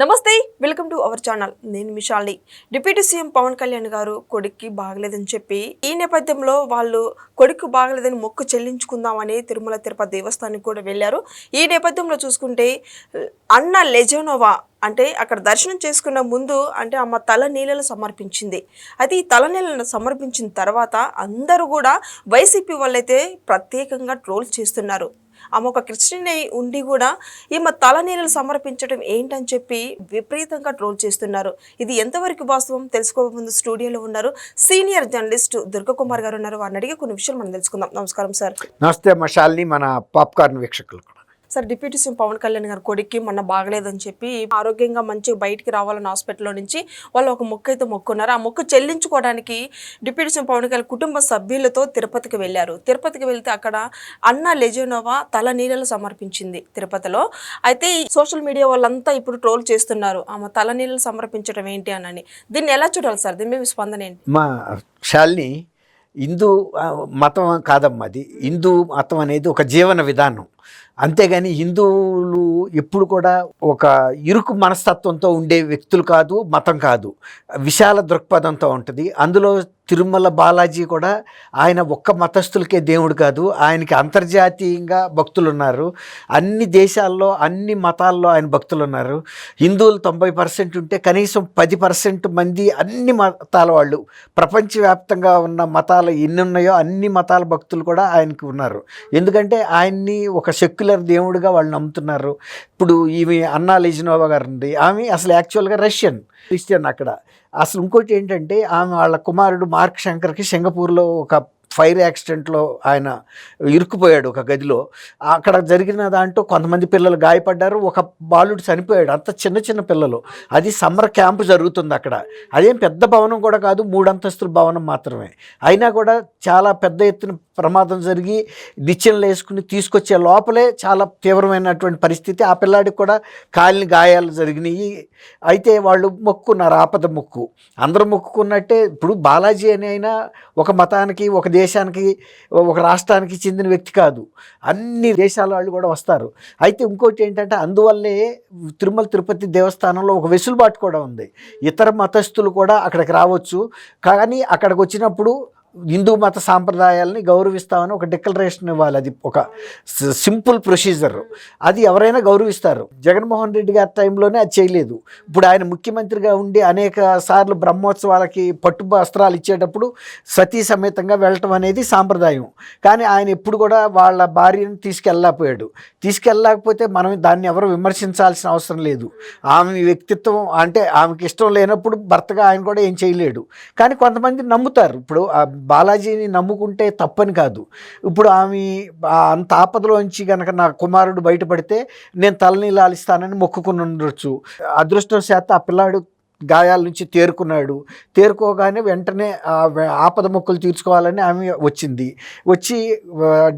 నమస్తే, welcome to our channel. నేను మిషాల్ని. Deputy CM Pawan Kalyan గారు కొడుక్కి బాగలేదని చెప్పి ఈ నేపథ్యంలో వాళ్ళు కొడుకు బాగలేదని మొక్కు చెల్లించుకుందామని తిరుమల తిరుపతి దేవస్థానానికి కూడా వెళ్ళారు. ఈ నేపథ్యంలో చూసుకుంటే అన్న లెజోనోవా అంటే అక్కడ దర్శనం చేసుకున్న ముందు అంటే అమ్మ తల నీళ్ళను సమర్పించింది. అయితే ఈ తల నీళ్ళను సమర్పించిన తర్వాత అందరూ కూడా వైసీపీ వాళ్ళైతే ప్రత్యేకంగా ట్రోల్స్ చేస్తున్నారు. ఆమె ఒక క్రిస్టియన్ అయి ఉండి కూడా ఈమె తలనీళ్ళు సమర్పించడం ఏంటని చెప్పి విపరీతంగా ట్రోల్ చేస్తున్నారు. ఇది ఎంతవరకు వాస్తవం తెలుసుకోక ముందు స్టూడియోలో ఉన్నారు సీనియర్ జర్నలిస్ట్ దుర్గకుమార్ గారు ఉన్నారు. వారిని అడిగే కొన్ని విషయాలు మనం తెలుసుకుందాం. నమస్కారం సార్. నమస్తే మషాల్ని, మన పాప్కార్న్ వీక్షకులు. Sir, deputy CM Pawan Kalyan గారు కొడుక్కి మొన్న బాగలేదని చెప్పి ఆరోగ్యంగా మంచిగా బయటికి రావాలని హాస్పిటల్లో నుంచి వాళ్ళు ఒక మొక్కు అయితే మొక్కున్నారు. ఆ మొక్కు చెల్లించుకోవడానికి డిప్యూటీ సీఎం పవన్ కళ్యాణ్ కుటుంబ సభ్యులతో తిరుపతికి వెళ్ళారు. తిరుపతికి వెళ్తే అక్కడ అన్న లెజోనోవా తల నీళ్ళలు సమర్పించింది తిరుపతిలో. అయితే ఈ సోషల్ మీడియా వాళ్ళంతా ఇప్పుడు ట్రోల్ చేస్తున్నారు ఆమె తల నీళ్ళలు సమర్పించడం ఏంటి అని. దీన్ని ఎలా చూడాలి సార్? దీని మీద స్పందన ఏంటి? మా షాల్ని, హిందూ మతం కాదమ్మా, అది హిందూ మతం అనేది ఒక జీవన విధానం. అంతేగాని హిందువులు ఎప్పుడు కూడా ఒక ఇరుకు మనస్తత్వంతో ఉండే వ్యక్తులు కాదు, మతం కాదు, విశాల దృక్పథంతో ఉంటుంది. అందులో తిరుమల బాలాజీ కూడా ఆయన ఒక్క మతస్థులకే దేవుడు కాదు, ఆయనకి అంతర్జాతీయంగా భక్తులు ఉన్నారు. అన్ని దేశాల్లో అన్ని మతాల్లో ఆయన భక్తులు ఉన్నారు. హిందువులు 90% ఉంటే కనీసం 10% మంది అన్ని మతాల వాళ్ళు, ప్రపంచవ్యాప్తంగా ఉన్న మతాలు ఎన్ని ఉన్నాయో అన్ని మతాల భక్తులు కూడా ఆయనకి ఉన్నారు. ఎందుకంటే ఆయన్ని ఒక సెక్యులర్ దేవుడిగా వాళ్ళు నమ్ముతున్నారు. ఇప్పుడు ఈమె అన్నా లెజోనోవా గారు ఉంది, ఆమె అసలు యాక్చువల్గా రష్యన్ క్రిస్టియన్. అక్కడ అసలు ఇంకోటి ఏంటంటే ఆమె వాళ్ళ కుమారుడు మార్క్ శంకర్కి సింగపూర్లో ఒక ఫైర్ యాక్సిడెంట్లో ఆయన ఇరుక్కుపోయాడు ఒక గదిలో. అక్కడ జరిగిన దాంట్లో కొంతమంది పిల్లలు గాయపడ్డారు, ఒక బాలుడు చనిపోయాడు. అంత చిన్న చిన్న పిల్లలు. అది సమ్మర్ క్యాంపు జరుగుతుంది అక్కడ. అదేం పెద్ద భవనం కూడా కాదు, 3 అంతస్తుల భవనం మాత్రమే. అయినా కూడా చాలా పెద్ద ఎత్తున ప్రమాదం జరిగి నిచ్చెనలు వేసుకుని తీసుకొచ్చే లోపలే చాలా తీవ్రమైనటువంటి పరిస్థితి. ఆ పిల్లాడికి కూడా కాలిని గాయాలు జరిగినాయి. అయితే వాళ్ళు మొక్కున్నారు, ఆపద మొక్కు. అందరూ మొక్కుకున్నట్టే. ఇప్పుడు బాలాజీ అని అయినా ఒక మతానికి, ఒక దేశానికి, ఒక రాష్ట్రానికి చెందిన వ్యక్తి కాదు, అన్ని దేశాల వాళ్ళు కూడా వస్తారు. అయితే ఇంకోటి ఏంటంటే అందువల్లే తిరుమల తిరుపతి దేవస్థానంలో ఒక వెసులుబాటు కూడా ఉంది. ఇతర మతస్థులు కూడా అక్కడికి రావచ్చు, కానీ అక్కడికి వచ్చినప్పుడు హిందూ మత సాంప్రదాయాలని గౌరవిస్తామని ఒక డిక్లరేషన్ ఇవ్వాలి. అది ఒక సింపుల్ ప్రొసీజర్. అది ఎవరైనా గౌరవిస్తారు. జగన్మోహన్ రెడ్డి గారి టైంలోనే అది చేయలేదు. ఇప్పుడు ఆయన ముఖ్యమంత్రిగా ఉండి అనేక సార్లు బ్రహ్మోత్సవాలకి పట్టు వస్త్రాలు ఇచ్చేటప్పుడు సతీ సమేతంగా వెళ్ళటం అనేది సాంప్రదాయం. కానీ ఆయన ఎప్పుడు కూడా వాళ్ళ భార్యను తీసుకెళ్ళలేకపోతే మనం దాన్ని ఎవరు విమర్శించాల్సిన అవసరం లేదు. ఆమె వ్యక్తిత్వం అంటే ఆమెకి ఇష్టం లేనప్పుడు భర్తగా ఆయన కూడా ఏం చేయలేడు. కానీ కొంతమంది నమ్ముతారు. ఇప్పుడు బాలాజీని నమ్ముకుంటే తప్పని కాదు. ఇప్పుడు ఆమె అంత ఆపదలోంచి కనుక నా కుమారుడు బయటపడితే నేను తలనీలాలు ఇస్తానని మొక్కుకుని ఉండొచ్చు. అదృష్టవశాత్తు ఆ పిల్లాడు గాయాల నుంచి తేరుకోగానే వెంటనే ఆపద మొక్కులు తీర్చుకోవాలని ఆమె వచ్చి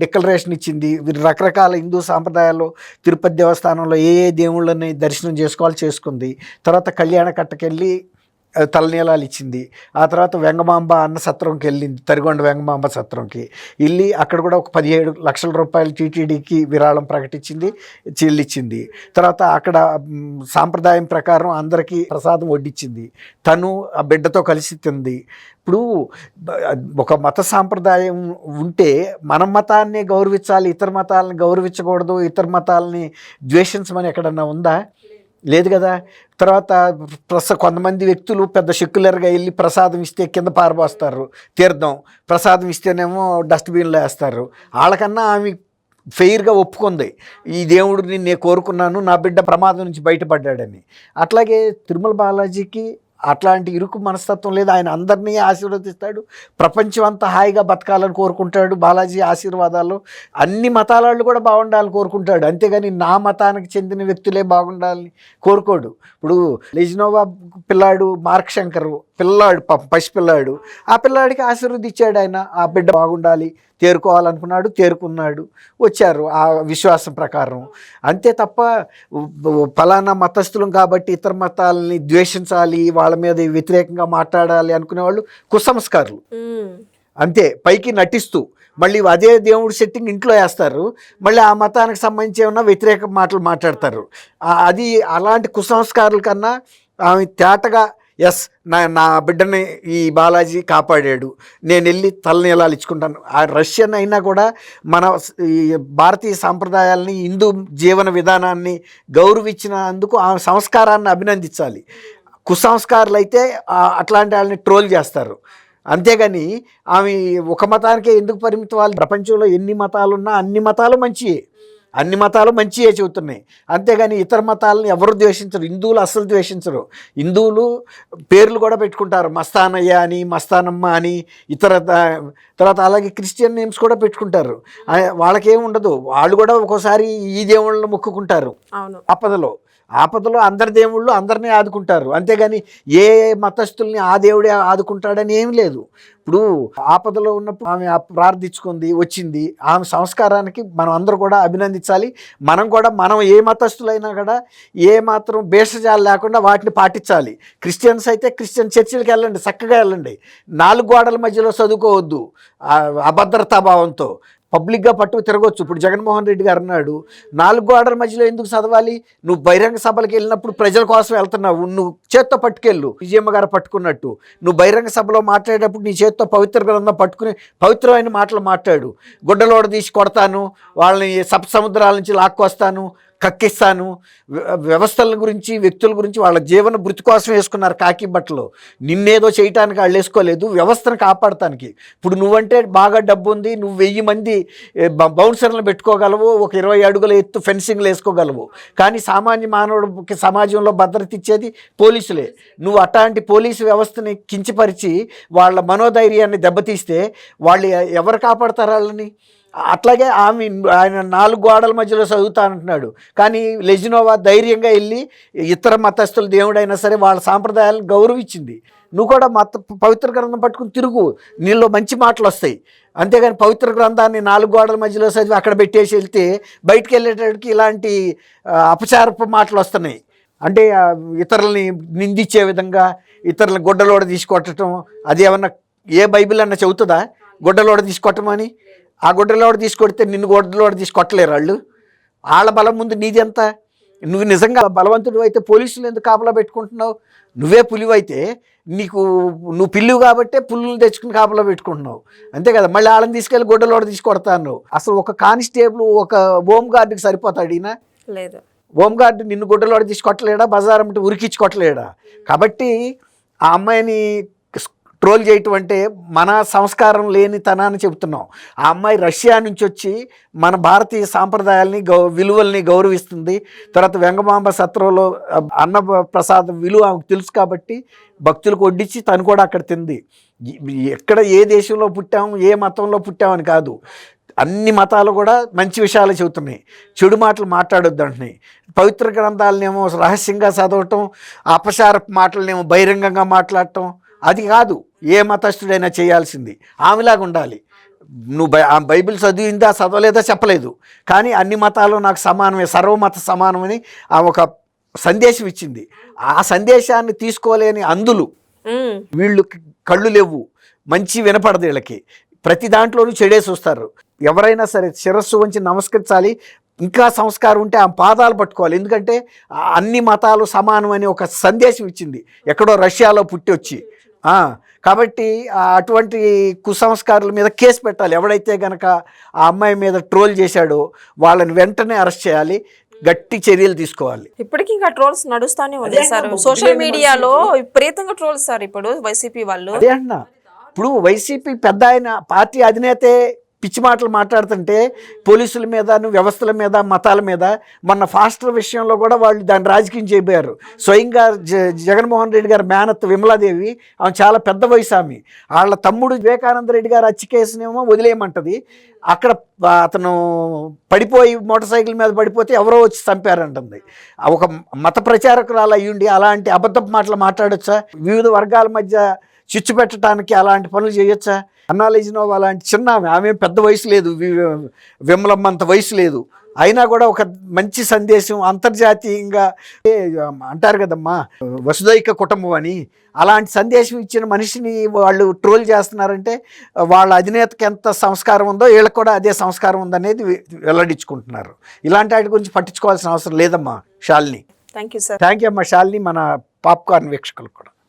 డిక్లరేషన్ ఇచ్చింది. రకరకాల హిందూ సాంప్రదాయాల్లో తిరుపతి దేవస్థానంలో ఏ దేవుళ్ళని దర్శనం చేసుకోవాలి చేసుకుంది. తర్వాత కళ్యాణ కట్టకెళ్ళి తలనీలాలు ఇచ్చింది. ఆ తర్వాత వెంగమాంబ అన్న సత్రంకి వెళ్ళింది, తరిగొండ వెంగమాంబ సత్రంకి వెళ్ళి అక్కడ కూడా ఒక 17 లక్షల రూపాయలు టీటీడీకి విరాళం చెల్లించింది. తర్వాత అక్కడ సాంప్రదాయం ప్రకారం అందరికీ ప్రసాదం వడ్డించింది. తను ఆ బిడ్డతో కలిసి తింది. ఇప్పుడు ఒక మత సాంప్రదాయం ఉంటే మన మతాన్ని గౌరవించాలి, ఇతర మతాలని గౌరవించకూడదు, ఇతర మతాలని ద్వేషించమని ఎక్కడన్నా ఉందా? లేదు కదా. తర్వాత కొంతమంది వ్యక్తులు పెద్ద సెక్యులర్గా వెళ్ళి ప్రసాదం ఇస్తే కింద పారబోస్తారు, తీర్థం ప్రసాదం ఇస్తేనేమో డస్ట్బిన్లో వేస్తారు. వాళ్ళకన్నా ఆమె ఫెయిర్గా ఒప్పుకుంది, ఈ దేవుడిని నేను కోరుకున్నాను, నా బిడ్డ ప్రమాదం నుంచి బయటపడ్డాడని. అట్లాగే తిరుమల బాలాజీకి అట్లాంటి ఇరుకు మనస్తత్వం లేదు. ఆయన అందరినీ ఆశీర్వదిస్తాడు, ప్రపంచం అంతా హాయిగా బతకాలని కోరుకుంటాడు. బాలాజీ ఆశీర్వాదాలు అన్ని మతాల వాళ్ళు కూడా బాగుండాలని కోరుకుంటాడు. అంతేగాని నా మతానికి చెందిన వ్యక్తులే బాగుండాలని కోరుకోడు. ఇప్పుడు లెజోనోవా పిల్లాడు మార్క్ శంకర్ పసిపిల్లాడు, ఆ పిల్లాడికి ఆశీర్వదించాడు ఆయన. ఆ బిడ్డ బాగుండాలి, తేరుకున్నాడు, వచ్చారు ఆ విశ్వాసం ప్రకారం. అంతే తప్ప ఫలానా మతస్థులం కాబట్టి ఇతర మతాలని ద్వేషించాలి, వాళ్ళ మీద వ్యతిరేకంగా మాట్లాడాలి అనుకునే వాళ్ళు కుసంస్కారులు. అంతే, పైకి నటిస్తూ మళ్ళీ అదే దేవుడి సెట్టింగ్ ఇంట్లో వేస్తారు, మళ్ళీ ఆ మతానికి సంబంధించి ఏమన్నా వ్యతిరేక మాటలు మాట్లాడతారు. అది అలాంటి కుసంస్కారాల కన్నా ఆమె తేటగా ఎస్ నా బిడ్డని ఈ బాలాజీ కాపాడాడు, నేను వెళ్ళి తలనీలాలు ఇచ్చుకుంటాను. ఆ రష్యన్ అయినా కూడా మన ఈ భారతీయ సాంప్రదాయాలని, హిందూ జీవన విధానాన్ని గౌరవించినందుకు ఆమె సంస్కారాన్ని అభినందించాలి. కుసంస్కారాలు అయితే అట్లాంటి వాళ్ళని ట్రోల్ చేస్తారు. అంతేగాని ఆమె ఒక మతానికే ఎందుకు పరిమితం? వాళ్ళు ప్రపంచంలో ఎన్ని మతాలున్నా అన్ని మతాలు మంచియే, అన్ని మతాలు మంచియే చెబుతున్నాయి. అంతేగాని ఇతర మతాలను ఎవరు ద్వేషించరు. హిందువులు అస్సలు ద్వేషించరు. హిందువులు పేర్లు కూడా పెట్టుకుంటారు, మస్తానయ్య అని, మస్తానమ్మ అని, తర్వాత అలాగే క్రిస్టియన్ నేమ్స్ కూడా పెట్టుకుంటారు. వాళ్ళకేం ఉండదు, వాళ్ళు కూడా ఒక్కోసారి ఈ దేవుళ్ళను మొక్కుకుంటారు. ఆపదలో అందరి దేవుళ్ళు అందరినీ ఆదుకుంటారు. అంతేగాని ఏ మతస్థుల్ని ఆ దేవుడే ఆదుకుంటాడని ఏం లేదు. ఇప్పుడు ఆపదలో ఉన్నప్పుడు ఆమె ప్రార్థించుకుంది, వచ్చింది. ఆమె సంస్కారానికి మనం అందరూ కూడా అభినందించాలి. మనం ఏ మతస్థులైనా కూడా ఏ మాత్రం భేషజాలు లేకుండా వాటిని పాటించాలి. క్రిస్టియన్స్ అయితే క్రిస్టియన్ చర్చిలకు వెళ్ళండి, చక్కగా వెళ్ళండి. 4 గోడల మధ్యలో చదువుకోవద్దు అభద్రతాభావంతో. పబ్లిక్గా పట్టుకు తిరగవచ్చు. ఇప్పుడు జగన్మోహన్ రెడ్డి గారు అన్నాడు, 4 గోడల మధ్యలో ఎందుకు చదవాలి? నువ్వు బహిరంగ సభలకు వెళ్ళినప్పుడు ప్రజల కోసం వెళ్తున్నావు, నువ్వు చేత్తో పట్టుకెళ్ళు, విజయమ్మ గారు పట్టుకున్నట్టు. నువ్వు బహిరంగ సభలో మాట్లాడేటప్పుడు నీ చేత్తో పవిత్ర గ్రంథం పట్టుకుని పవిత్రమైన మాటలు మాట్లాడు. గుడ్డలోడ తీసి కొడతాను, వాళ్ళని సముద్రాల నుంచి లాక్కొస్తాను, కక్కిస్తాను. వ్యవస్థల గురించి, వ్యక్తుల గురించి, వాళ్ళ జీవన భృతి కోసం వేసుకున్నారు కాకి బట్టలు. నిన్నేదో చేయటానికి వాళ్ళు వేసుకోలేదు, వ్యవస్థను కాపాడటానికి. ఇప్పుడు నువ్వంటే బాగా డబ్బు ఉంది, నువ్వు 1000 మంది బౌన్సర్లను పెట్టుకోగలవు, ఒక 20 అడుగుల ఎత్తు ఫెన్సింగ్లు వేసుకోగలవు. కానీ సామాన్య మానవుడికి సమాజంలో భద్రత ఇచ్చేది పోలీసులే. నువ్వు అట్లాంటి పోలీసు వ్యవస్థని కించపరిచి వాళ్ళ మనోధైర్యాన్ని దెబ్బతీస్తే వాళ్ళు ఎవరు కాపాడతారు వాళ్ళని? అట్లాగే ఆయన 4 గోడల మధ్యలో చదువుతానంటున్నాడు. కానీ లెజినోవా ధైర్యంగా వెళ్ళి ఇతర మతస్థుల దేవుడైనా సరే వాళ్ళ సాంప్రదాయాలను గౌరవించింది. నువ్వు కూడా పవిత్ర గ్రంథం పట్టుకుని తిరుగు, నీలో మంచి మాటలు వస్తాయి. అంతేగాని పవిత్ర గ్రంథాన్ని 4 గోడల మధ్యలో చదివి అక్కడ పెట్టేసి వెళ్తే బయటికి వెళ్ళేటప్పటికి ఇలాంటి అపచారపు మాటలు వస్తున్నాయి. అంటే ఇతరులని నిందించే విధంగా, ఇతరుల గుడ్డలోడ తీసుకొట్టడం, అది ఏమన్నా ఏ బైబిల్ అన్నా చెబుతుందా గుడ్డలోడ తీసుకొట్టమని? ఆ గుడ్డలోడ తీసుకొడితే నిన్ను గుడ్డలోడ తీసుకొట్టలేరు వాళ్ళు. వాళ్ళ బలం ముందు నీది ఎంత? నువ్వు నిజంగా బలవంతుడు అయితే పోలీసులు ఎందుకు కాపలా పెట్టుకుంటున్నావు? నువ్వే పులివైతే నువ్వు పిల్లివి కాబట్టే పుల్లులు తెచ్చుకుని కాపలా పెట్టుకుంటున్నావు, అంతే కదా. మళ్ళీ వాళ్ళని తీసుకెళ్ళి గుడ్డలోడ తీసుకొడతాను. అసలు ఒక కానిస్టేబుల్, ఒక హోమ్ గార్డుకి సరిపోతాడు ఈయన? లేదు. హోమ్ గార్డు నిన్ను గుడ్డలోడ తీసుకొట్టలేడా? బజార్ అంటే ఉరికించి కొట్టలేడా? కాబట్టి ఆ అమ్మాయిని ట్రోల్ చేయటం అంటే మన సంస్కారం లేని తనాన్ని చెబుతున్నాం. ఆ అమ్మాయి రష్యా నుంచి వచ్చి మన భారతీయ సాంప్రదాయాల్ని విలువల్ని గౌరవిస్తుంది. తర్వాత వెంగమాంబ సత్రంలో అన్న ప్రసాదం విలువ ఆమెకు తెలుసు కాబట్టి భక్తులకు వడ్డించి తను కూడా అక్కడ తింది. ఎక్కడ ఏ దేశంలో పుట్టాము, ఏ మతంలో పుట్టామని కాదు, అన్ని మతాలు కూడా మంచి విషయాలు చెబుతున్నాయి, చెడు మాటలు మాట్లాడొద్దు అంటున్నాయి. పవిత్ర గ్రంథాలనేమో రహస్యంగా చదవటం, అపచారపు మాటలనేమో బహిరంగంగా మాట్లాడటం, అది కాదు ఏ మతస్థుడైనా చేయాల్సింది. ఆమెలాగా ఉండాలి. నువ్వు బైబిల్ చదివిందా చదవలేదా చెప్పలేదు, కానీ అన్ని మతాలు నాకు సమానమే, సర్వమత సమానమని ఒక సందేశం ఇచ్చింది. ఆ సందేశాన్ని తీసుకోలేని అందులు వీళ్ళు కళ్ళు లేవు, మంచి వినపడదు వీళ్ళకి, ప్రతి దాంట్లోనూ చెడే చూస్తారు. ఎవరైనా సరే శిరస్సు వంచి నమస్కరించాలి. ఇంకా సంస్కారం ఉంటే ఆ పాదాలు పట్టుకోవాలి. ఎందుకంటే అన్ని మతాలు సమానం అని ఒక సందేశం ఇచ్చింది ఎక్కడో రష్యాలో పుట్టి వచ్చి. కాబట్టి అటువంటి కుసంస్కారాల మీద కేసు పెట్టాలి. ఎవడైతే గనక ఆ అమ్మాయి మీద ట్రోల్ చేశాడో వాళ్ళని వెంటనే అరెస్ట్ చేయాలి, గట్టి చర్యలు తీసుకోవాలి. ఇప్పటికీ ఇంకా ట్రోల్స్ నడుస్తానే ఉన్నాయి సార్. సోషల్ మీడియాలో విపరీతంగా ట్రోల్స్ సార్ ఇప్పుడు వైసీపీ వాళ్ళు. అదే అన్నా, ఇప్పుడు వైసీపీ పెద్ద ఆయన పార్టీ అధినేతే పిచ్చి మాటలు మాట్లాడుతుంటే పోలీసుల మీద, వ్యవస్థల మీద, మతాల మీద, మొన్న ఫాస్టర్ విషయంలో కూడా వాళ్ళు దాన్ని రాజకీయం చేయబోయారు. స్వయంగా జగన్మోహన్ రెడ్డి గారు మేనత్ విమలాదేవి, ఆమె చాలా పెద్ద వయసు ఆమె, వాళ్ళ తమ్ముడు వివేకానంద రెడ్డి గారు హత్య కేసునేమో వదిలేయమంటది. అక్కడ అతను పడిపోయి మోటార్ సైకిల్ మీద పడిపోతే ఎవరో వచ్చి చంపారంటుంది. ఒక మత ప్రచారకురాలు అయ్యుండి అలాంటి అబద్ధపు మాటలు మాట్లాడొచ్చా? వివిధ వర్గాల మధ్య చిచ్చు పెట్టడానికి అలాంటి పనులు చేయొచ్చా? అన్నా లెజినోవా అలాంటి చిన్న ఆమె పెద్ద వయసు లేదు, విమలమ్మ అంత వయసు లేదు, అయినా కూడా ఒక మంచి సందేశం అంతర్జాతీయంగా అంటారు కదమ్మా వసుదైక కుటుంబం అని, అలాంటి సందేశం ఇచ్చిన మనిషిని వాళ్ళు ట్రోల్ చేస్తున్నారంటే వాళ్ళ అధినేతకి ఎంత సంస్కారం ఉందో వీళ్ళకి కూడా అదే సంస్కారం ఉందనేది వెల్లడించుకుంటున్నారు. ఇలాంటి వాటి గురించి పట్టించుకోవాల్సిన అవసరం లేదమ్మా Shalini. Thank you sir. Thank you అమ్మా శాలిని, మన పాప్కార్న్ వీక్షకులకు కూడా.